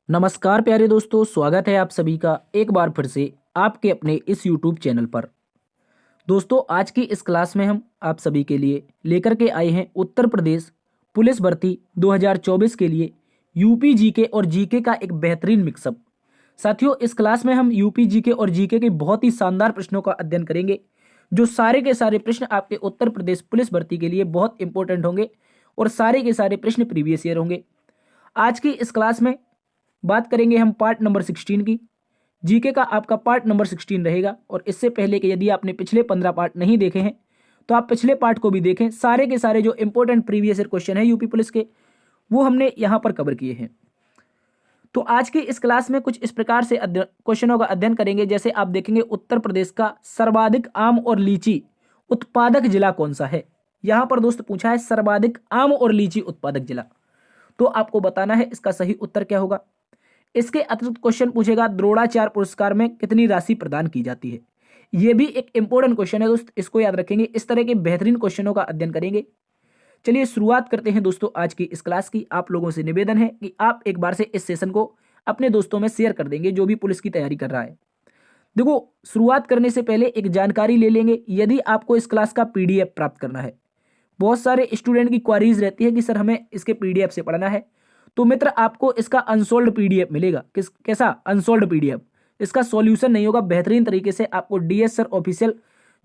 नमस्कार प्यारे दोस्तों, स्वागत है आप सभी का एक बार फिर से आपके अपने इस YouTube चैनल पर। दोस्तों, आज की इस क्लास में हम आप सभी के लिए लेकर के आए हैं उत्तर प्रदेश पुलिस भर्ती 2024 के लिए यूपी जीके और जीके का एक बेहतरीन मिक्सअप। साथियों, इस क्लास में हम यूपी जीके और जीके के बहुत ही शानदार प्रश्नों का अध्ययन करेंगे, जो सारे के सारे प्रश्न आपके उत्तर प्रदेश पुलिस भर्ती के लिए बहुत इंपॉर्टेंट होंगे और सारे के सारे प्रश्न प्रीवियस ईयर होंगे। आज की इस क्लास में बात करेंगे हम पार्ट नंबर 16 की। जीके का आपका पार्ट नंबर 16 रहेगा, और इससे पहले कि यदि आपने पिछले 15 पार्ट नहीं देखे हैं तो आप पिछले पार्ट को भी देखें। सारे के सारे जो इंपॉर्टेंट प्रीवियस ईयर क्वेश्चन है यूपी पुलिस के, वो हमने यहां पर कवर किए हैं। तो आज की इस क्लास में कुछ इस प्रकार से क्वेश्चनों का अध्ययन करेंगे। जैसे आप देखेंगे, उत्तर प्रदेश का सर्वाधिक आम और लीची उत्पादक जिला कौन सा है। यहां पर दोस्त पूछा है सर्वाधिक आम और लीची उत्पादक जिला, तो आपको बताना है इसका सही उत्तर क्या होगा। इसके अतिरिक्त क्वेश्चन पूछेगा, द्रोणाचार्य पुरस्कार में कितनी राशि प्रदान की जाती है। यह भी एक इंपॉर्टेंट क्वेश्चन है दोस्त, इसको याद रखेंगे। इस तरह के बेहतरीन क्वेश्चनों का अध्ययन करेंगे। चलिए शुरुआत करते हैं दोस्तों आज की इस क्लास की। आप लोगों से निवेदन है कि आप एक बार से इस सेशन को अपने दोस्तों में शेयर कर देंगे जो भी पुलिस की तैयारी कर रहा है। देखो, शुरुआत करने से पहले एक जानकारी ले लेंगे। यदि आपको इस क्लास का पीडीएफ प्राप्त करना है, बहुत सारे स्टूडेंट की क्वारीज रहती है कि सर हमें इसके पीडीएफ से पढ़ना है, तो मित्र आपको इसका अनसोल्ड पीडीएफ मिलेगा। कैसा अनसोल्ड पीडीएफ, इसका सॉल्यूशन नहीं होगा, बेहतरीन तरीके से आपको डीएस सर ऑफिशियल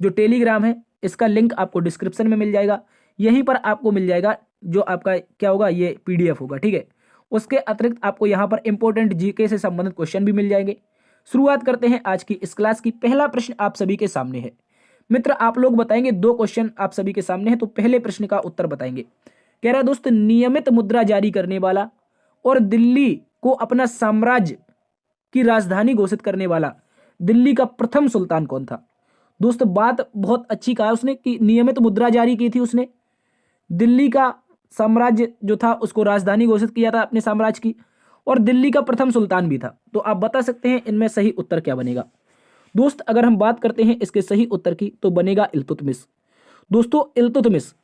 जो टेलीग्राम है, इसका लिंक आपको डिस्क्रिप्शन में मिल जाएगा। यहीं पर आपको मिल जाएगा जो आपका क्या होगा, ये पीडीएफ होगा, ठीक है। उसके अतिरिक्त आपको यहाँ पर इंपॉर्टेंट जीके से संबंधित क्वेश्चन भी मिल जाएंगे। शुरुआत करते हैं आज की इस क्लास की। पहला प्रश्न आप सभी के सामने है। मित्र आप लोग बताएंगे, दो क्वेश्चन आप सभी के सामने है, तो पहले प्रश्न का उत्तर बताएंगे। कह रहा है दोस्त, नियमित मुद्रा जारी करने वाला और दिल्ली को अपना साम्राज्य की राजधानी घोषित करने वाला दिल्ली का प्रथम सुल्तान कौन था। दोस्त बात बहुत अच्छी कहा उसने कि नियमित मुद्रा जारी की थी उसने, दिल्ली का साम्राज्य जो था उसको राजधानी घोषित किया था अपने साम्राज्य की, और दिल्ली का प्रथम सुल्तान भी था। तो आप बता सकते हैं इनमें सही उत्तर क्या बनेगा। दोस्त अगर हम बात करते हैं इसके सही उत्तर की, तो बनेगा इल्तुतमिश। दोस्तों इल्तुतमिश,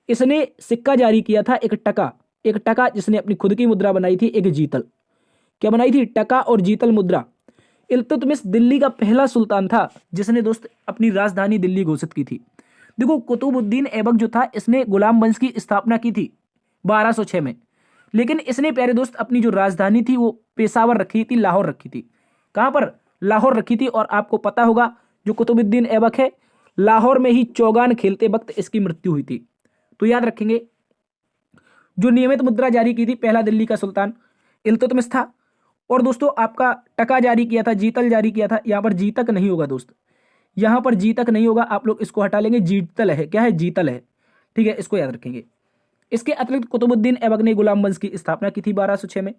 इसने सिक्का जारी किया था, एक टका जिसने अपनी खुद की मुद्रा बनाई थी, एक जीतल। क्या बनाई थी, टका और जीतल मुद्रा। इल्तुतमिश दिल्ली का पहला सुल्तान था जिसने दोस्त अपनी राजधानी दिल्ली घोषित की थी। देखो, कुतुबुद्दीन ऐबक जो था, इसने गुलाम वंश की स्थापना की थी 1206 में, लेकिन इसने प्यारे दोस्त अपनी जो राजधानी थी वो पेशावर रखी थी, लाहौर रखी थी। कहां पर, लाहौर रखी थी। और आपको पता होगा जो कुतुबुद्दीन ऐबक है, लाहौर में ही चौगान खेलते वक्त इसकी मृत्यु हुई थी। तो याद रखेंगे, जो नियमित मुद्रा जारी की थी पहला दिल्ली का सुल्तान इल्तुतमिश था। और दोस्तों आपका टका जारी किया था, जीतल जारी किया था। यहां पर जीतक नहीं होगा दोस्त, यहां पर जीतक नहीं होगा, आप लोग इसको हटा लेंगे। जीतल है, क्या है, जीतल है, ठीक है, इसको याद रखेंगे। इसके अतिरिक्त कुतुबुद्दीन ऐबक ने गुलाम वंश की स्थापना की थी 1206 में।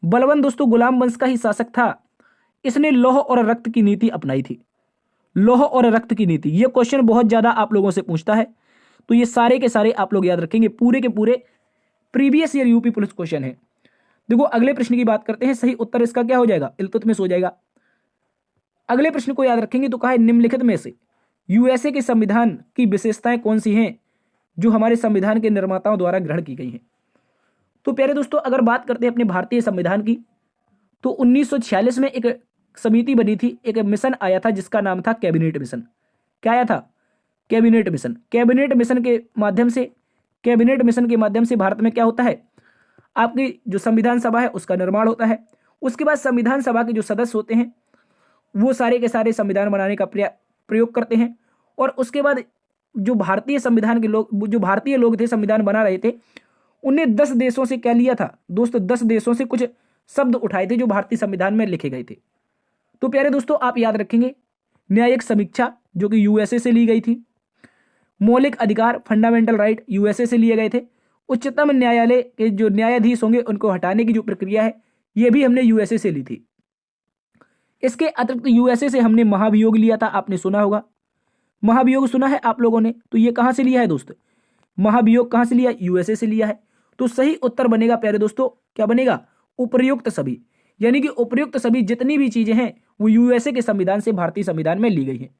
बलबन दोस्तों गुलाम वंश का ही शासक था, इसने लौह और रक्त की नीति अपनाई थी। लौह और रक्त की नीति, यह क्वेश्चन बहुत ज्यादा आप लोगों से पूछता है, तो ये सारे के सारे आप लोग याद रखेंगे। पूरे के पूरे previous year UP police question है। देखो अगले प्रश्न की बात करते हैं। सही उत्तर इसका क्या हो जाएगा, इल्तुतमिश हो जाएगा। अगले प्रश्न को याद रखेंगे, तो कहा है निम्नलिखित में से यूएसए के संविधान की विशेषताएं कौन सी हैं जो हमारे संविधान के निर्माताओं द्वारा ग्रहण की गई हैं। तो प्यारे दोस्तों अगर बात करते हैं अपने भारतीय संविधान की, तो 1946 में एक समिति बनी थी, एक मिशन आया था जिसका नाम था कैबिनेट मिशन। क्या आया था, कैबिनेट मिशन। कैबिनेट मिशन के माध्यम से भारत में क्या होता है, आपकी जो संविधान सभा है उसका निर्माण होता है। उसके बाद संविधान सभा के जो सदस्य होते हैं वो सारे के सारे संविधान बनाने का प्रयोग करते हैं। और उसके बाद जो भारतीय संविधान के लोग, जो भारतीय लोग थे संविधान बना रहे थे, उन्हें 10 देशों से क्या लिया था दोस्तों, 10 देशों से कुछ शब्द उठाए थे जो भारतीय संविधान में लिखे गए थे। तो प्यारे दोस्तों आप याद रखेंगे, न्यायिक समीक्षा जो कि यूएसए से ली गई थी, मौलिक अधिकार फंडामेंटल राइट यूएसए से लिए गए थे, उच्चतम न्यायालय के जो न्यायाधीश होंगे उनको हटाने की जो प्रक्रिया है ये भी हमने यूएसए से ली थी। इसके अतिरिक्त यूएसए से हमने महाभियोग लिया था, आपने सुना होगा, महाभियोग सुना है आप लोगों ने। तो ये कहां से लिया है दोस्त, महाभियोग कहां से लिया, यूएसए से लिया है। तो सही उत्तर बनेगा प्यारे दोस्तों, क्या बनेगा, उपर्युक्त सभी। यानी कि उपर्युक्त सभी जितनी भी चीजें हैं वो यूएसए के संविधान से भारतीय संविधान में ली गई है।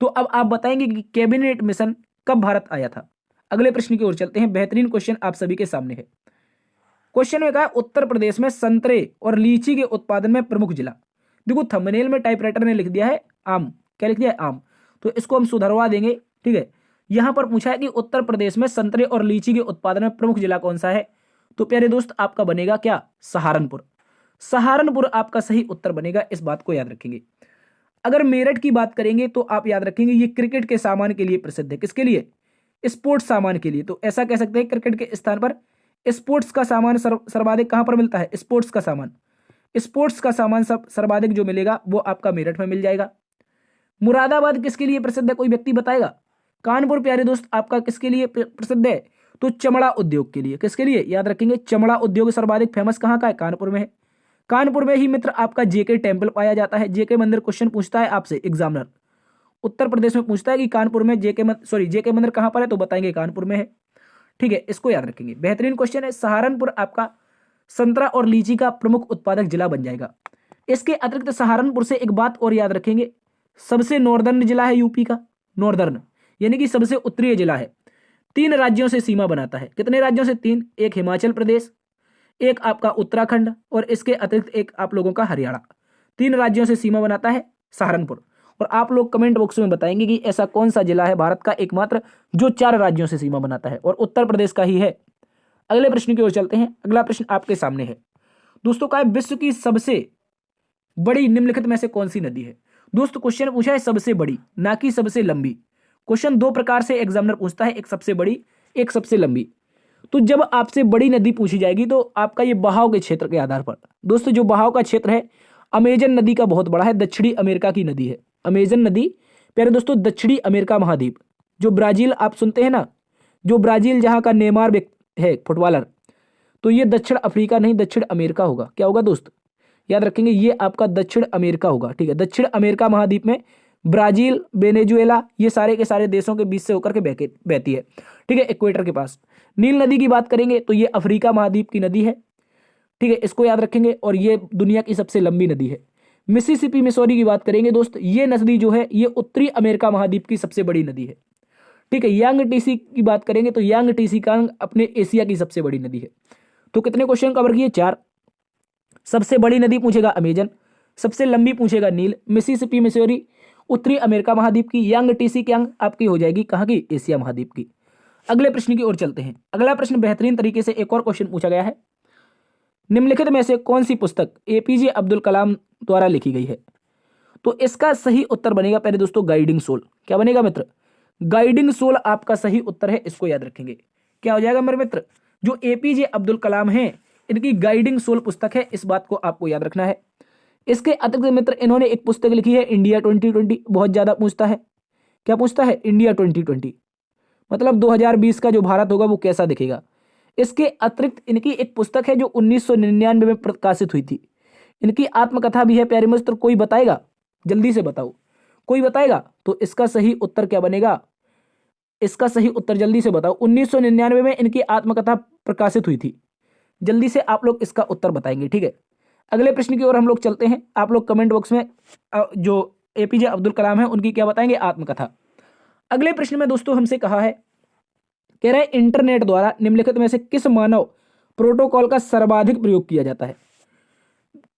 तो अब आप बताएंगे कि कैबिनेट मिशन कब भारत आया था। अगले प्रश्न की ओर चलते हैं, बेहतरीन क्वेश्चन आप सभी के सामने है। क्वेश्चन में कहा है उत्तर प्रदेश में संतरे और लीची के उत्पादन में प्रमुख जिला। देखो थंबनेल में टाइपराइटर ने लिख दिया है आम, क्या लिख दिया है आम, तो इसको हम सुधरवा देंगे। ठीक है, यहां पर पूछा है कि उत्तर प्रदेश में संतरे और लीची के उत्पादन में प्रमुख जिला कौन सा है, तो प्यारे दोस्त आपका बनेगा क्या, सहारनपुर। सहारनपुर आपका सही उत्तर बनेगा, इस बात को याद रखेंगे। अगर मेरठ की बात करेंगे तो आप याद रखेंगे ये क्रिकेट के सामान के लिए प्रसिद्ध है। किसके लिए, स्पोर्ट्स सामान के लिए। तो ऐसा कह सकते हैं क्रिकेट के स्थान पर स्पोर्ट्स का सामान सर्वाधिक कहां पर मिलता है, स्पोर्ट्स का सामान। स्पोर्ट्स का सामान सर्वाधिक जो मिलेगा वो आपका मेरठ में मिल जाएगा। मुरादाबाद किसके लिए प्रसिद्ध है, कोई व्यक्ति बताएगा। कानपुर प्यारे दोस्त आपका किसके लिए प्रसिद्ध है, तो चमड़ा उद्योग के लिए। किसके लिए, याद रखेंगे चमड़ा उद्योग सर्वाधिक फेमस कहां का है, कानपुर में है। कानपुर में ही मित्र आपका जेके टेम्पल पाया जाता है। जेके मंदिर क्वेश्चन पूछता है आपसे एग्जामिनर, उत्तर प्रदेश में पूछता है कि कानपुर में जेके मंदिर कहां पर है, तो बताएंगे कानपुर में है। ठीक है, इसको याद रखेंगे, बेहतरीन क्वेश्चन है। सहारनपुर आपका संतरा और लीची का प्रमुख उत्पादक जिला बन जाएगा। इसके अतिरिक्त सहारनपुर से एक बात और याद रखेंगे, सबसे नॉर्दर्न जिला है यूपी का, नॉर्दर्न यानी कि सबसे उत्तरीय जिला है। 3 राज्यों से सीमा बनाता है। कितने राज्यों से, 3, एक हिमाचल प्रदेश, एक आपका उत्तराखंड और इसके अतिरिक्त एक आप लोगों का हरियाणा। 3 राज्यों से सीमा बनाता है सहारनपुर। और आप लोग कमेंट बॉक्स में बताएंगे कि ऐसा कौन सा जिला है भारत का एकमात्र जो 4 राज्यों से सीमा बनाता है, और उत्तर प्रदेश का ही है। अगले प्रश्न की ओर चलते हैं। अगला प्रश्न आपके सामने है दोस्तों, का विश्व की सबसे बड़ी निम्नलिखित में से कौन सी नदी है। दोस्तों क्वेश्चन पूछा है सबसे बड़ी, ना कि सबसे लंबी। क्वेश्चन 2 प्रकार से एग्जामिनर पूछता है, एक सबसे बड़ी, एक सबसे लंबी। तो जब आपसे बड़ी नदी पूछी जाएगी तो आपका ये बहाव के क्षेत्र के आधार पर, दोस्तों जो बहाव का क्षेत्र है अमेजन नदी का बहुत बड़ा है, दक्षिणी अमेरिका की नदी है अमेजन नदी। प्यारे दोस्तों दक्षिणी अमेरिका महाद्वीप, जो ब्राजील आप सुनते हैं ना, जो ब्राजील जहां का नेमार है फुटबॉलर, तो ये दक्षिण अफ्रीका नहीं दक्षिण अमेरिका होगा। क्या होगा दोस्त, याद रखेंगे ये आपका दक्षिण अमेरिका होगा। ठीक है, दक्षिण अमेरिका महाद्वीप में ब्राजील, वेनेजुएला, ये सारे के सारे देशों के बीच से होकर के बहती है। ठीक है, इक्वेटर के पास। नील नदी की बात करेंगे तो ये अफ्रीका महाद्वीप की नदी है। ठीक है, इसको याद रखेंगे, और ये दुनिया की सबसे लंबी नदी है। मिसिसिपी मिसौरी की बात करेंगे दोस्त, ये नदी जो है ये उत्तरी अमेरिका महाद्वीप की सबसे बड़ी नदी है। ठीक है, यांग टीसी की बात करेंगे तो यांग टीसी कांग अपने एशिया की सबसे बड़ी नदी है। तो कितने क्वेश्चन कवर किए, 4। सबसे बड़ी नदी पूछेगा अमेजन, सबसे लंबी पूछेगा नील, मिसिसिपी मिसौरी उत्तरी अमेरिका महाद्वीप की, यांग टीसी कांग आपकी हो जाएगी कहाँ की, एशिया महाद्वीप की। अगले प्रश्न की ओर चलते हैं। अगला प्रश्न बेहतरीन तरीके से एक और क्वेश्चन पूछा गया है, निम्नलिखित में से कौन सी पुस्तक एपीजे अब्दुल कलाम द्वारा लिखी गई है। तो इसका सही उत्तर बनेगा प्यारे दोस्तों गाइडिंग सोल। क्या बनेगा मित्र, गाइडिंग सोल आपका सही उत्तर है, इसको याद रखेंगे। क्या हो जाएगा मेरे मित्र, जो एपीजे अब्दुल कलाम हैं इनकी गाइडिंग सोल पुस्तक है, इस बात को आपको याद रखना है। इसके अतिरिक्त मित्र इन्होंने एक पुस्तक लिखी है इंडिया 2020, बहुत ज्यादा पूछता है। क्या पूछता है, इंडिया 2020 मतलब 2020 का जो भारत होगा वो कैसा दिखेगा। इसके अतिरिक्त इनकी एक पुस्तक है जो 1999 में प्रकाशित हुई थी, इनकी आत्मकथा भी है प्यारे मित्र। कोई बताएगा, जल्दी से बताओ, कोई बताएगा। तो इसका सही उत्तर क्या बनेगा, इसका सही उत्तर जल्दी से बताओ। 1999 में इनकी आत्मकथा प्रकाशित हुई थी, जल्दी से आप लोग इसका उत्तर बताएंगे। ठीक है, अगले प्रश्न की ओर हम लोग चलते हैं। आप लोग कमेंट बॉक्स में जो एपीजे अब्दुल कलाम है उनकी क्या बताएंगे, आत्मकथा। अगले प्रश्न में दोस्तों हमसे कहा है, कह रहे हैं इंटरनेट द्वारा निम्नलिखित में से किस मानव प्रोटोकॉल का सर्वाधिक प्रयोग किया जाता है।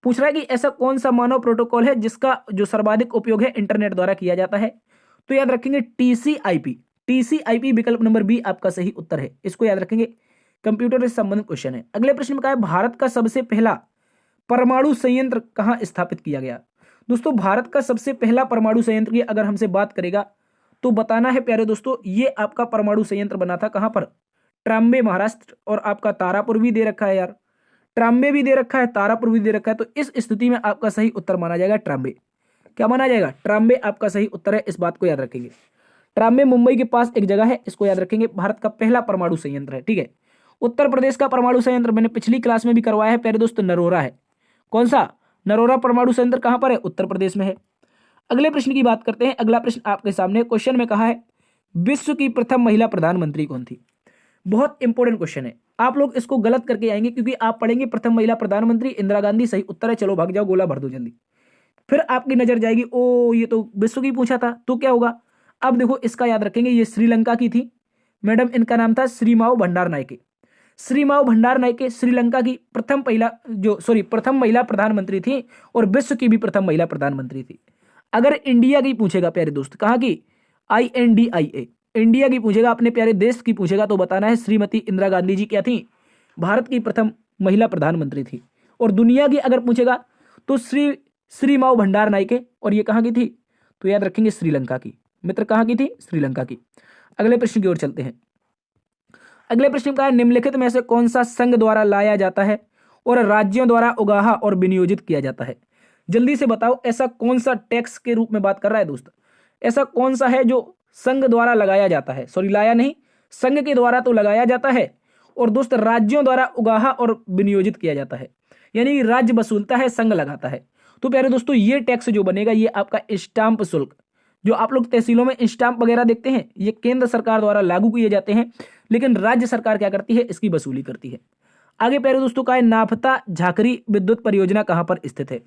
पूछ रहा है कि ऐसा कौन सा मानव प्रोटोकॉल है जिसका जो सर्वाधिक उपयोग है इंटरनेट द्वारा किया जाता है। तो याद रखेंगे टीसीआईपी, टीसीआईपी विकल्प नंबर बी आपका सही उत्तर है, इसको याद रखेंगे। कंप्यूटर से संबंधित क्वेश्चन है। अगले प्रश्न में कहा है भारत का सबसे पहला परमाणु संयंत्र कहां स्थापित किया गया। दोस्तों भारत का सबसे पहला परमाणु संयंत्र की अगर हमसे बात करेगा तो बताना है प्यारे दोस्तों, ये आपका परमाणु संयंत्र बना था कहां पर, ट्राम्बे महाराष्ट्र। और आपका तारापुर भी दे रखा है यार, ट्राम्बे भी दे रखा है, तारापुर भी दे रखा है। तो इस स्थिति में आपका सही उत्तर माना जाएगा ट्राम्बे। क्या माना जाएगा, ट्राम्बे आपका सही उत्तर है, इस बात को याद रखेंगे। ट्राम्बे मुंबई के पास एक जगह है, इसको याद रखेंगे। भारत का पहला परमाणु संयंत्र है। ठीक है, उत्तर प्रदेश का परमाणु संयंत्र मैंने पिछली क्लास में भी करवाया है प्यारे दोस्तों, नरोरा है। कौन सा, नरोरा परमाणु संयंत्र कहां पर है, उत्तर प्रदेश में है। अगले प्रश्न की बात करते हैं। अगला प्रश्न आपके सामने, क्वेश्चन में कहा है विश्व की प्रथम महिला प्रधानमंत्री कौन थी। बहुत इंपॉर्टेंट क्वेश्चन है, आप लोग इसको गलत करके आएंगे क्योंकि आप पढ़ेंगे प्रथम महिला प्रधानमंत्री इंदिरा गांधी, सही उत्तर है। चलो भाग जाओ, गोला भर दो जल्दी, फिर आपकी नजर जाएगी ओ ये तो विश्व की पूछा था, तो क्या होगा। अब देखो इसका याद रखेंगे, ये श्रीलंका की थी मैडम, इनका नाम था श्रीमाओ भंडार नायके। श्रीमाव भंडार नायके श्रीलंका की प्रथम महिला प्रधानमंत्री थी और विश्व की भी प्रथम महिला प्रधानमंत्री थी। अगर इंडिया की पूछेगा प्यारे दोस्त, कहाँ की, INDIA, इंडिया की पूछेगा, अपने प्यारे देश की पूछेगा, तो बताना है श्रीमती इंदिरा गांधी जी क्या थी, भारत की प्रथम महिला प्रधानमंत्री थी। और दुनिया की अगर पूछेगा तो श्रीमाव भंडार नायके, और ये कहाँ की थी, तो याद रखेंगे श्रीलंका की। मित्र कहाँ की थी, श्रीलंका की। अगले प्रश्न की ओर चलते हैं। अगले प्रश्न का है, निम्नलिखित में से कौन सा संघ द्वारा लाया जाता है और राज्यों द्वारा उगाहा और विनियोजित किया जाता है। जल्दी से बताओ, ऐसा कौन सा टैक्स के रूप में बात कर रहा है दोस्त, ऐसा कौन सा है जो संघ द्वारा लगाया जाता है, लाया नहीं, संघ के द्वारा तो लगाया जाता है, और दोस्त राज्यों द्वारा उगाहा और विनियोजित किया जाता है, यानी राज्य वसूलता है, संघ लगाता है। तो प्यारे दोस्तों, ये टैक्स जो बनेगा ये आपका स्टाम्प शुल्क, जो आप लोग तहसीलों में स्टाम्प वगैरह देखते हैं, ये केंद्र सरकार द्वारा लागू किए जाते हैं, लेकिन राज्य सरकार क्या करती है, इसकी वसूली करती है। आगे प्यारे दोस्तों का है, नाफता झाकरी विद्युत परियोजना कहां पर स्थित है।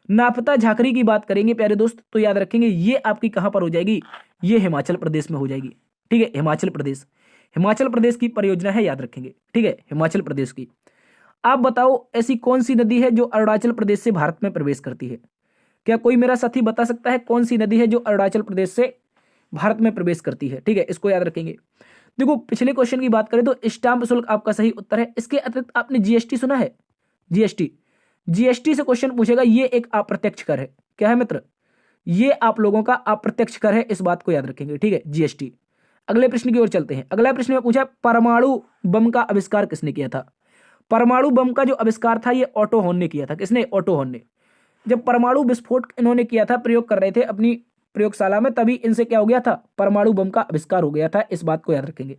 नाफता झाकरी की बात करेंगे प्यारे दोस्त, तो याद रखेंगे ये आपकी कहां पर हो जाएगी, ये हिमाचल प्रदेश में हो जाएगी। ठीक है, हिमाचल प्रदेश की परियोजना है, याद रखेंगे। ठीक है, हिमाचल प्रदेश की। आप बताओ, ऐसी कौन सी नदी है जो अरुणाचल प्रदेश से भारत में प्रवेश करती है। क्या कोई मेरा साथी बता सकता है कौन सी नदी है जो अरुणाचल प्रदेश से भारत में प्रवेश करती है। ठीक है, इसको याद रखेंगे। देखो, पिछले क्वेश्चन की बात करें तो स्टाम्प शुल्क आपका सही उत्तर है। इसके अतिरिक्त आपने जीएसटी सुना है, जीएसटी से क्वेश्चन पूछेगा, ये एक अप्रत्यक्ष कर है। क्या है मित्र, ये आप लोगों का अप्रत्यक्ष कर है, इस बात को याद रखेंगे। ठीक है, जीएसटी। अगले प्रश्न की ओर चलते हैं। अगला प्रश्न में पूछा, परमाणु बम का आविष्कार किसने किया था। परमाणु बम का जो आविष्कार था ये ऑटो हॉर्न ने किया था। किसने, ऑटो हॉर्न ने। जब परमाणु विस्फोट इन्होंने किया था, प्रयोग कर रहे थे अपनी प्रयोगशाला में, तभी इनसे क्या हो गया था, परमाणु बम का आविष्कार हो गया था, इस बात को याद रखेंगे।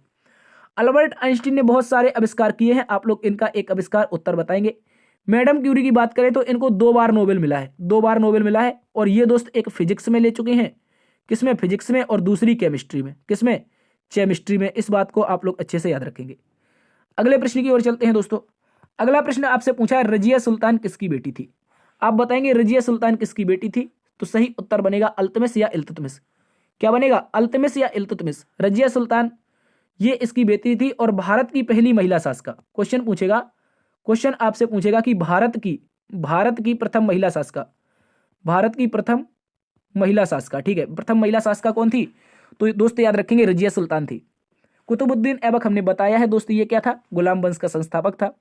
अल्बर्ट आइंस्टीन ने बहुत सारे आविष्कार किए हैं, आप लोग इनका एक आविष्कार उत्तर बताएंगे। मैडम क्यूरी की बात करें तो इनको 2 बार नोबेल मिला है, 2 बार नोबेल मिला है, और ये दोस्त एक फिजिक्स में ले चुके हैं, किसमें, फिजिक्स में, और दूसरी केमिस्ट्री में, किसमें, केमिस्ट्री में। इस बात को आप लोग अच्छे से याद रखेंगे। अगले प्रश्न की ओर चलते हैं दोस्तों। अगला प्रश्न आपसे पूछा है, रजिया सुल्तान किसकी बेटी थी। आप बताएंगे रजिया सुल्तान किसकी बेटी थी, तो सही उत्तर बनेगा अल्तमिश या इल्तुतमिश। क्या बनेगा, अल्तमिश या इल्तुतमिश। रजिया सुल्तान ये इसकी बेटी थी, और भारत की पहली महिला शासिका। क्वेश्चन पूछेगा, क्वेश्चन आपसे पूछेगा कि भारत की प्रथम महिला शासिका, भारत की प्रथम महिला शासिका। ठीक है, प्रथम महिला शासिका कौन थी, तो दोस्त याद रखेंगे रजिया सुल्तान थी। कुतुबुद्दीन ऐबक हमने बताया है दोस्त, ये क्या था, गुलाम वंश का संस्थापक था।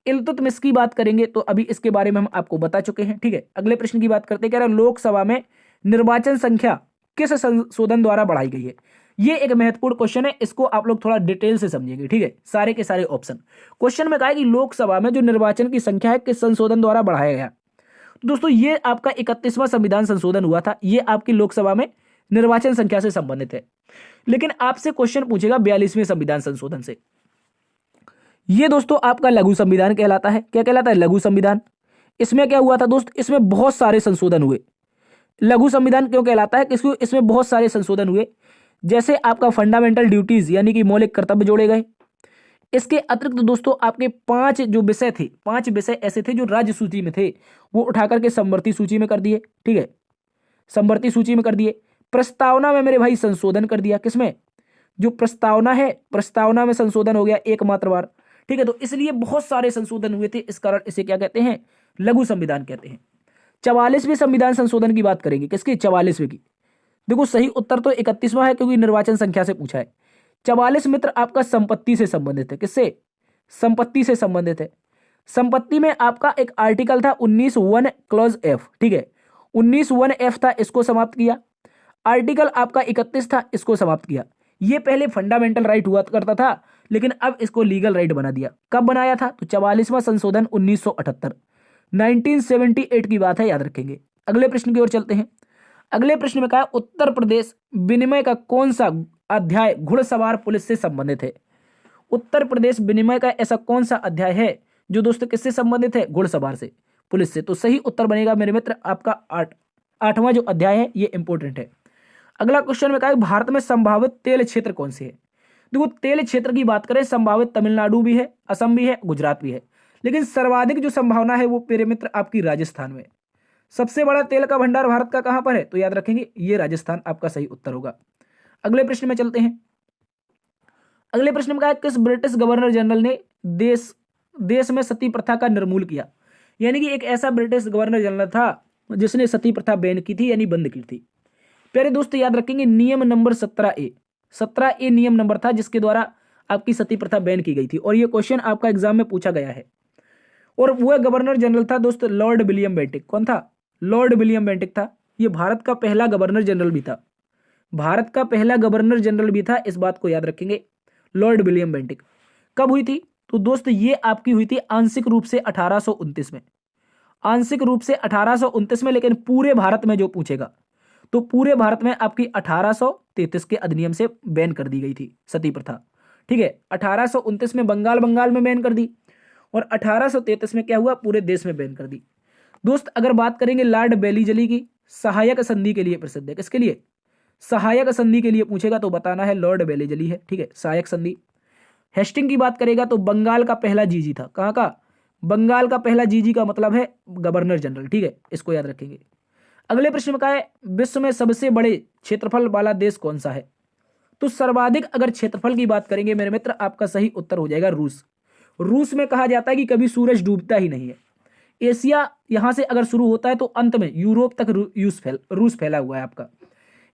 इल्तुतमिश की बात करेंगे तो अभी इसके बारे में हम आपको बता चुके हैं। ठीक है, अगले प्रश्न की बात करते हैं। कह रहा है, लोकसभा में निर्वाचन संख्या किस संशोधन द्वारा बढ़ाई गई है। ये एक महत्वपूर्ण क्वेश्चन है, इसको आप लोग थोड़ा डिटेल से समझेंगे। ठीक है, सारे के सारे ऑप्शन क्वेश्चन में कहा है कि लोकसभा में जो निर्वाचन की संख्या है किस संशोधन द्वारा बढ़ाया गया। तो दोस्तों ये आपका 31वां संविधान संशोधन हुआ था, ये आपकी लोकसभा में निर्वाचन संख्या से संबंधित है। लेकिन आपसे क्वेश्चन पूछेगा 42वें संविधान संशोधन से। ये दोस्तों आपका लघु संविधान कहलाता है। क्या कहलाता है, लघु संविधान। इसमें क्या हुआ था दोस्त, इसमें बहुत सारे संशोधन हुए। लघु संविधान क्यों कहलाता है, क्योंकि इसमें बहुत सारे संशोधन हुए। जैसे आपका फंडामेंटल ड्यूटीज यानी कि मौलिक कर्तव्य जोड़े गए। इसके अतिरिक्त दोस्तों आपके 5 जो विषय थे, 5 विषय ऐसे थे जो राज्य सूची में थे, वो उठा करके समवर्ती सूची में कर दिए। ठीक है, समवर्ती सूची में कर दिए। प्रस्तावना में मेरे भाई संशोधन कर दिया। किसमें, जो प्रस्तावना है, प्रस्तावना में संशोधन हो गया एकमात्र बार। ठीक है, तो इसलिए बहुत सारे संशोधन हुए थे, इस कारण इसे क्या कहते हैं, लघु संविधान कहते हैं। 44वें संविधान संशोधन की बात करेंगे, किसकी, 44वें की। देखो सही उत्तर तो 31वां है, क्योंकि निर्वाचन संख्या से पूछा है। 44 मित्र आपका संपत्ति से संबंधित है। किससे, संपत्ति से संबंधित है। संपत्ति में आपका एक आर्टिकल था 19(1) क्लॉज F। ठीक है, 19(1) F था, इसको समाप्त किया। आर्टिकल आपका 31 था, इसको समाप्त किया। ये पहले फंडामेंटल राइट हुआ करता था, लेकिन अब इसको लीगल राइट बना दिया। कब बनाया था, तो 44वां संशोधन 1978, 1978 की बात है, याद रखेंगे। अगले प्रश्न की ओर चलते हैं। अगले प्रश्न में कहा, उत्तर प्रदेश विनिमय का कौन सा अध्याय घुड़सवार पुलिस से संबंधित है। उत्तर प्रदेश विनिमय का ऐसा कौन सा अध्याय है जो दोस्तों किससे संबंधित है, घुड़सवार से, पुलिस से। तो सही उत्तर बनेगा मेरे मित्र आपका 8वां जो अध्याय है, ये इंपॉर्टेंट है। अगला क्वेश्चन में कहा, भारत में संभावित तेल क्षेत्र कौन से है। देखो तेल क्षेत्र की बात करें, संभावित तमिलनाडु भी है, असम भी है, गुजरात भी है, लेकिन सर्वाधिक जो संभावना है वो मेरे मित्र आपकी राजस्थान में। सबसे बड़ा तेल का भंडार भारत का कहां पर है, तो याद रखेंगे ये राजस्थान आपका सही उत्तर होगा। अगले प्रश्न में चलते हैं। अगले प्रश्न में कहा है किस ब्रिटिश गवर्नर जनरल ने देश में सती प्रथा का निर्मूल किया। यानी कि एक ऐसा ब्रिटिश गवर्नर जनरल था जिसने सती प्रथा बैन की थी यानी बंद की थी। प्यारे दोस्त याद रखेंगे नियम नंबर 17A, 17A नियम नंबर था जिसके द्वारा आपकी सती प्रथा बैन की गई थी और ये क्वेश्चन आपका एग्जाम में पूछा गया है। और वह गवर्नर जनरल था दोस्त लॉर्ड विलियम बेंटिक। कौन था? लॉर्ड विलियम बेंटिक था। ये भारत का पहला गवर्नर जनरल भी था, भारत का पहला गवर्नर जनरल भी था, इस बात को याद रखेंगे। लॉर्ड विलियम बेंटिक कब हुई थी? तो दोस्त ये आपकी हुई थी आंशिक रूप से 1829 में, आंशिक रूप से 1829 में, लेकिन पूरे भारत में जो पूछेगा तो पूरे भारत में आपकी 1833 के अधिनियम से बैन कर दी गई थी सती प्रथा। ठीक है, 1829 में बंगाल में बैन कर दी और 1833 में क्या हुआ? पूरे देश में बैन कर दी। दोस्त अगर बात करेंगे लॉर्ड बेलीजली की, सहायक संधि के लिए प्रसिद्ध है। किसके लिए? सहायक संधि के लिए पूछेगा तो बताना है लॉर्ड बेलीजली है। ठीक है, सहायक संधि। हेस्टिंग की बात करेगा तो बंगाल का पहला जीजी था। कहाँ का? बंगाल का पहला जीजी का मतलब है गवर्नर जनरल। ठीक है, इसको याद रखेंगे। अगले प्रश्न में कहा है विश्व में सबसे बड़े क्षेत्रफल वाला देश कौन सा है? तो सर्वाधिक अगर क्षेत्रफल की बात करेंगे मेरे मित्र, आपका सही उत्तर हो जाएगा रूस। रूस में कहा जाता है कि कभी सूरज डूबता ही नहीं है। एशिया यहां से अगर शुरू होता है तो अंत में यूरोप तक रूस फैला हुआ है आपका।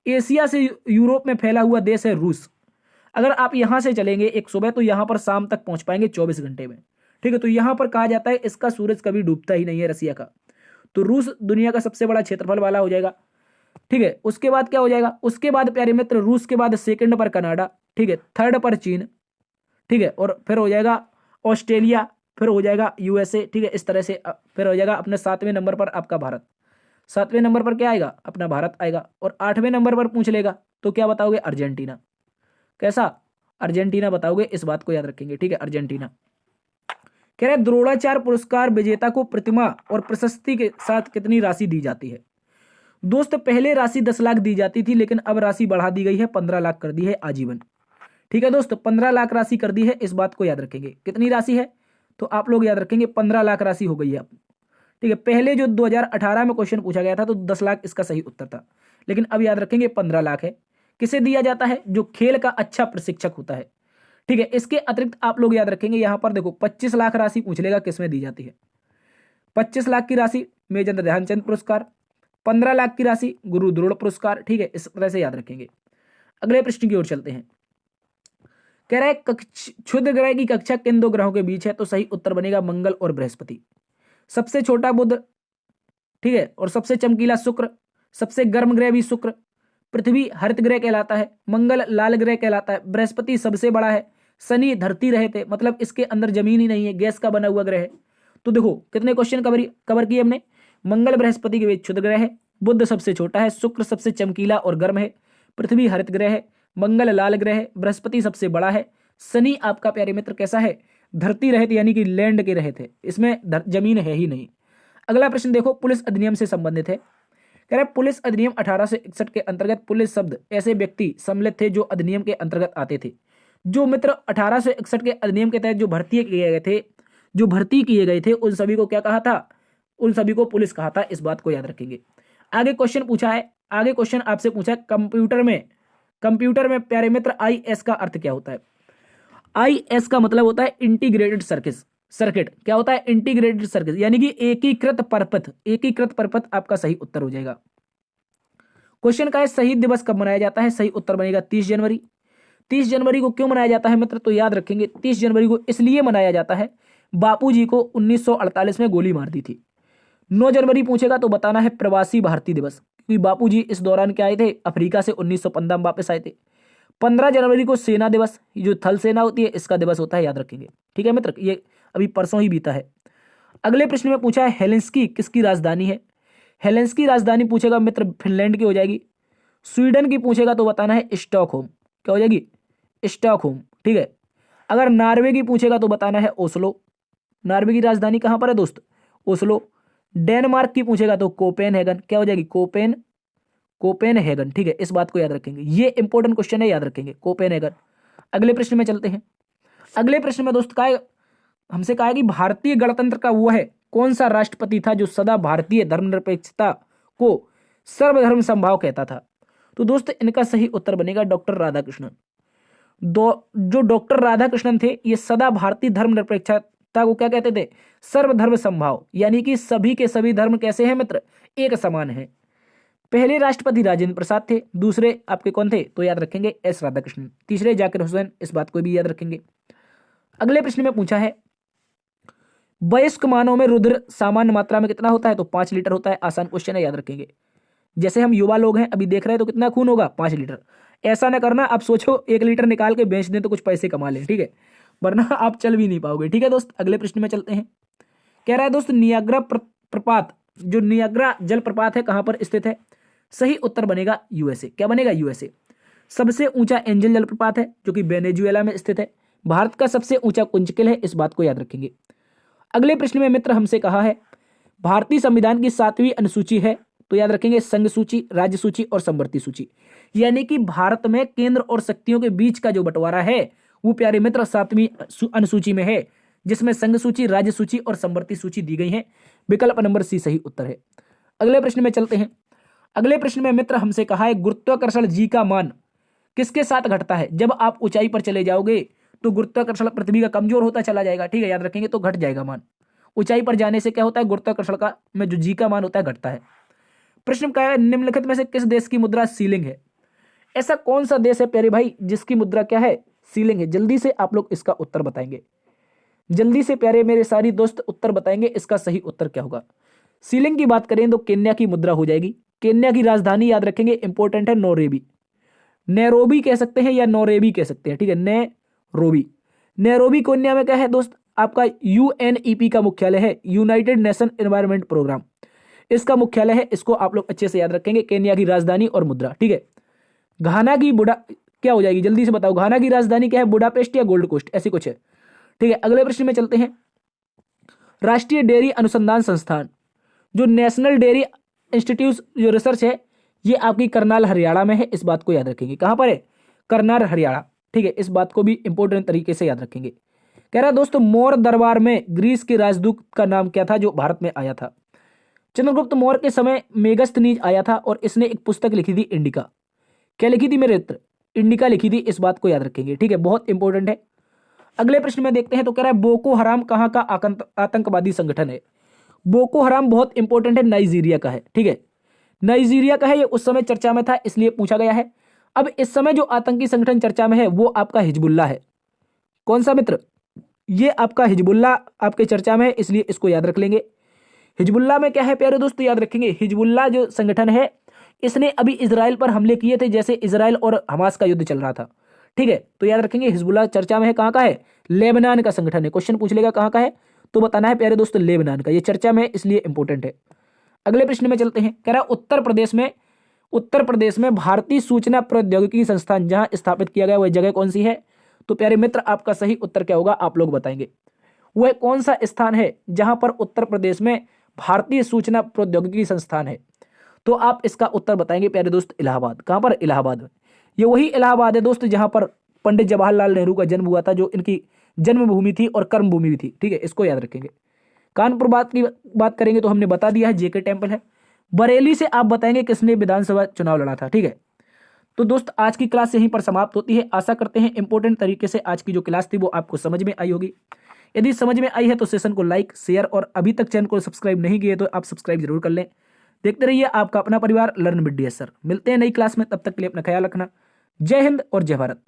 एशिया से यूरोप में फैला हुआ देश है रूस। अगर आप यहां से चलेंगे एक सुबह तो यहां पर शाम तक पहुंच पाएंगे 24 घंटे में। ठीक है, तो यहां पर कहा जाता है इसका सूरज कभी डूबता ही नहीं है, रसिया का। तो रूस दुनिया का सबसे बड़ा क्षेत्रफल वाला हो जाएगा। ठीक है, उसके बाद क्या हो जाएगा? उसके बाद प्यारे मित्र रूस के बाद सेकंड पर कनाडा, ठीक है, थर्ड पर चीन, ठीक है, और फिर हो जाएगा ऑस्ट्रेलिया, फिर हो जाएगा यूएसए। ठीक है, इस तरह से फिर हो जाएगा अपने 7वें नंबर पर आपका भारत। 7वें नंबर पर क्या आएगा? अपना भारत आएगा। और 8वें नंबर पर पूछ लेगा तो क्या बताओगे? अर्जेंटीना। कैसा? अर्जेंटीना बताओगे, इस बात को याद रखेंगे। ठीक है, अर्जेंटीना। कह रहे द्रोणाचार्य पुरस्कार विजेता को प्रतिमा और प्रशस्ति के साथ कितनी राशि दी जाती है? दोस्त पहले राशि 10 लाख दी जाती थी, लेकिन अब राशि बढ़ा दी गई है, 15 लाख कर दी है आजीवन। ठीक है दोस्त, 15 लाख राशि कर दी है, इस बात को याद रखेंगे। कितनी राशि है? तो आप लोग याद रखेंगे 15 लाख राशि हो गई है। ठीक है, पहले जो 2018 में क्वेश्चन पूछा गया था तो 10 लाख इसका सही उत्तर था, लेकिन अब याद रखेंगे 15 लाख है। किसे दिया जाता है? जो खेल का अच्छा प्रशिक्षक होता है। ठीक है, इसके अतिरिक्त आप लोग याद रखेंगे यहां पर देखो 25 लाख राशि पूछ लेगा किसमें दी जाती है। 25 लाख की राशि मेजर ध्यानचंद पुरस्कार, 15 लाख की राशि गुरु द्रोण पुरस्कार। ठीक है, इस तरह से याद रखेंगे। अगले प्रश्न की ओर चलते हैं। कह रहा है क्षुद्र ग्रह की कक्षा किन 2 ग्रहों के बीच है? तो सही उत्तर बनेगा मंगल और बृहस्पति। सबसे छोटा बुध, ठीक है, और सबसे चमकीला शुक्र, सबसे गर्म ग्रह भी शुक्र। पृथ्वी हरित ग्रह कहलाता है, मंगल लाल ग्रह कहलाता है, बृहस्पति सबसे बड़ा है, शनि धरती रहे थे, मतलब इसके अंदर जमीन ही नहीं है, गैस का बना हुआ ग्रह है। तो देखो कितने क्वेश्चन कवर किए हमने। मंगल बृहस्पति के बीच क्षुद्र ग्रह है, बुध सबसे छोटा है, शुक्र सबसे चमकीला और गर्म है, पृथ्वी हरित ग्रह है, मंगल लाल ग्रह है, बृहस्पति सबसे बड़ा है, शनि आपका प्यारे मित्र कैसा है? धरती रहित यानी कि लैंड के रहे थे, इसमें जमीन है ही नहीं। अगला प्रश्न देखो, पुलिस अधिनियम से संबंधित है। कह रहे पुलिस अधिनियम 1861 के अंतर्गत पुलिस शब्द ऐसे व्यक्ति सम्मिलित थे जो अधिनियम के अंतर्गत आते थे। जो मित्र 1861 के अधिनियम के तहत जो भर्ती किए गए थे उन सभी को क्या कहा था? उन सभी को पुलिस कहा था, इस बात को याद रखेंगे। आगे क्वेश्चन आपसे पूछा है कंप्यूटर में प्यारे मित्र IS का अर्थ क्या होता है? IS का मतलब होता है इंटीग्रेटेड सर्किट। क्या होता है? इंटीग्रेटेड सर्किट, यानी कि एकीकृत परपथ आपका सही उत्तर हो जाएगा। क्वेश्चन का है शहीद दिवस कब मनाया जाता है? सही उत्तर बनेगा 30 जनवरी। 30 जनवरी को क्यों मनाया जाता है मित्र? तो याद रखेंगे 30 जनवरी को इसलिए मनाया जाता है, बापूजी को 1948 में गोली मार दी थी। 9 जनवरी पूछेगा तो बताना है प्रवासी भारतीय दिवस, क्योंकि बापूजी इस दौरान क्या आए थे? अफ्रीका से 1915 में वापस आए थे। 15 जनवरी को सेना दिवस, जो थल सेना होती है, इसका दिवस होता है, याद रखेंगे। ठीक है मित्र, ये अभी परसों ही बीता है। अगले प्रश्न में पूछा है हेलेंस्की किसकी राजधानी है? हेलेंस्की राजधानी पूछेगा मित्र फिनलैंड की हो जाएगी। स्वीडन की पूछेगा तो बताना है स्टॉकहोम। क्या हो जाएगी? स्टॉकहोम। ठीक है, अगर नॉर्वे की पूछेगा तो बताना है ओस्लो। नॉर्वे की राजधानी कहां पर है दोस्त? ओस्लो। डेनमार्क की पूछेगा तो कोपेनहेगन। क्या हो जाएगी? कोपेनहेगन। ठीक है, इस बात को याद रखेंगे, ये इंपॉर्टेंट क्वेश्चन है, याद रखेंगे, कोपेनहेगन। अगले प्रश्न में चलते हैं। अगले प्रश्न में दोस्त हमसे कहा है कि भारतीय गणतंत्र का वो है कौन सा राष्ट्रपति था जो सदा भारतीय धर्मनिरपेक्षता को सर्वधर्म समभाव कहता था? तो दोस्त इनका सही उत्तर बनेगा डॉक्टर राधाकृष्णन। जो डॉक्टर राधाकृष्णन थे, ये सदा भारतीय धर्मनिरपेक्षता को क्या कहते थे, सर्वधर्म समभाव, यानी कि सभी के सभी धर्म कैसे हैं मित्र, एक समान है। पहले राष्ट्रपति राजेंद्र प्रसाद थे, दूसरे आपके कौन थे, तो याद रखेंगे एस राधाकृष्णन, तीसरे जाकिर हुसैन, इस बात को भी याद रखेंगे। अगले प्रश्न में पूछा है वयस्क मानव में रुधिर सामान्य मात्रा में कितना होता है, तो 5 लीटर होता है। आसान क्वेश्चन है, याद रखेंगे। जैसे हम युवा लोग हैं, अभी देख रहे हैं, तो कितना खून होगा, 5 लीटर। ऐसा ना करना आप सोचो 1 लीटर निकाल के बेच दें तो कुछ पैसे कमा लें, ठीक है, वरना आप चल भी नहीं पाओगे। ठीक है दोस्त, अगले प्रश्न में चलते हैं। कह रहा है दोस्त नियाग्रा प्रपात, जो नियाग्रा जलप्रपात है कहां पर स्थित है, सही उत्तर बनेगा यूएसए। क्या बनेगा, यूएसए। सबसे ऊंचा एंजल जलप्रपात है जो कि वेनेजुएला में स्थित है। भारत का सबसे ऊंचा कुंजकिल है, इस बात को याद रखेंगे। अगले प्रश्न में मित्र हमसे कहा है भारतीय संविधान की 7वीं अनुसूची है, तो याद रखेंगे संघ सूची, राज्य सूची और समवर्ती सूची, यानी कि भारत में केंद्र और शक्तियों के बीच का जो बंटवारा है वो प्यारे मित्र 7वीं अनुसूची में है, जिसमें संघ सूची, राज्य सूची और समवर्ती सूची दी गई है। विकल्प नंबर सी सही उत्तर है। अगले प्रश्न में चलते हैं। अगले प्रश्न में मित्र हमसे कहा है गुरुत्वाकर्षण जी का मान किसके साथ घटता है। जब आप ऊंचाई पर चले जाओगे तो गुरुत्वाकर्षण पृथ्वी का कमजोर होता चला जाएगा, ठीक है, याद रखेंगे, तो घट जाएगा मान। ऊंचाई पर जाने से क्या होता है, गुरुत्वाकर्षण का में जो जी का मान होता है घटता है। प्रश्न क्या है, निम्नलिखित में से किस देश की मुद्रा सीलिंग है। ऐसा कौन सा देश है प्यारे भाई जिसकी मुद्रा क्या है, सीलिंग है। जल्दी से आप लोग इसका उत्तर बताएंगे, जल्दी से प्यारे मेरे सारी दोस्त उत्तर बताएंगे इसका सही उत्तर क्या होगा। सीलिंग की बात करें तो केन्या की मुद्रा हो जाएगी। केन्या की राजधानी याद रखेंगे, इंपॉर्टेंट है, नैरोबी। नैरोबी कह सकते हैं या नौरेबी कह सकते हैं, ठीक है, नैरोबी। नैरोबी केन्या में क्या है दोस्त, आपका यूएनईपी का मुख्यालय है, यूनाइटेड नेशन एनवायरनमेंट प्रोग्राम, इसका मुख्यालय है। इसको आप लोग अच्छे से याद रखेंगे, केन्या की राजधानी और मुद्रा, ठीक है। घाना की क्या हो जाएगी, जल्दी से बताओ, घाना की राजधानी क्या है, बुडापेस्ट या गोल्ड कोस्ट, ऐसी कुछ है, ठीक है। अगले प्रश्न में चलते हैं। राष्ट्रीय डेयरी अनुसंधान संस्थान, जो नेशनल डेयरी इंस्टीट्यूट जो रिसर्च है, ये आपकी करनाल हरियाणा में है, इस बात को याद रखेंगे। कहां पर है, करनाल हरियाणा, ठीक है, इस बात को भी इंपॉर्टेंट तरीके से याद रखेंगे। कह रहा है दोस्तों मौर्य दरबार में ग्रीस के राजदूत का नाम क्या था जो भारत में आया था। चंद्रगुप्त मौर्य के समय मेगस्थनीज आया था और इसने एक पुस्तक लिखी थी इंडिका। क्या लिखी थी मेरे मित्र, इंडिका लिखी थी, इस बात को याद रखेंगे, ठीक है, बहुत इंपॉर्टेंट है। अगले प्रश्न में देखते हैं। तो कह रहा है बोको हराम कहां का आतंकवादी संगठन है। बोको हराम बहुत इंपॉर्टेंट है, नाइजीरिया का है, ठीक है, नाइजीरिया का है। ये उस समय चर्चा में था इसलिए पूछा गया है। अब इस समय जो आतंकी संगठन चर्चा में है वो आपका हिजबुल्ला है। कौन सा मित्र, ये आपका हिजबुल्ला आपके चर्चा में है, इसलिए इसको याद रख लेंगे। हिजबुल्ला में क्या है प्यारे दोस्तों, याद रखेंगे, हिजबुल्ला जो संगठन है इसने अभी इजराइल पर हमले किए थे, जैसे इजराइल और हमास का युद्ध चल रहा था, ठीक है, तो याद रखेंगे हिजबुल्ला चर्चा में है। कहां का है, लेबनान का संगठन है। क्वेश्चन पूछ लेगा कहां का है, तो बताना है प्यारे दोस्तों लेबनान का, ये चर्चा में है इसलिए इंपॉर्टेंट है। अगले प्रश्न में चलते हैं। कह रहा है उत्तर प्रदेश में भारतीय सूचना प्रौद्योगिकी संस्थान जहां स्थापित किया गया वह जगह कौन सी है। तो प्यारे मित्र आपका सही उत्तर क्या होगा, आप लोग बताएंगे। वह कौन सा स्थान है जहां पर उत्तर प्रदेश में भारतीय सूचना प्रौद्योगिकी संस्थान है, तो आप इसका उत्तर बताएंगे प्यारे दोस्त, इलाहाबाद। कहां पर, इलाहाबाद में। ये वही इलाहाबाद है दोस्त जहां पर पंडित जवाहरलाल नेहरू का जन्म हुआ था, जो इनकी जन्मभूमि थी और कर्मभूमि भी थी, ठीक है, इसको याद रखेंगे। कानपुर बात करेंगे तो हमने बता दिया है, जेके टेम्पल है। बरेली से आप बताएंगे किसने विधानसभा चुनाव लड़ा था, ठीक है। तो दोस्त आज की क्लास यहीं पर समाप्त होती है। आशा करते हैं इंपॉर्टेंट तरीके से आज की जो क्लास थी वो आपको समझ में आई होगी। यदि समझ में आई है तो सेशन को लाइक, शेयर और अभी तक चैनल को सब्सक्राइब नहीं किए तो आप सब्सक्राइब जरूर कर लें। देखते रहिए आपका अपना परिवार लर्न विद DS सर। मिलते हैं नई क्लास में, तब तक के लिए अपना ख्याल रखना। जय हिंद और जय भारत।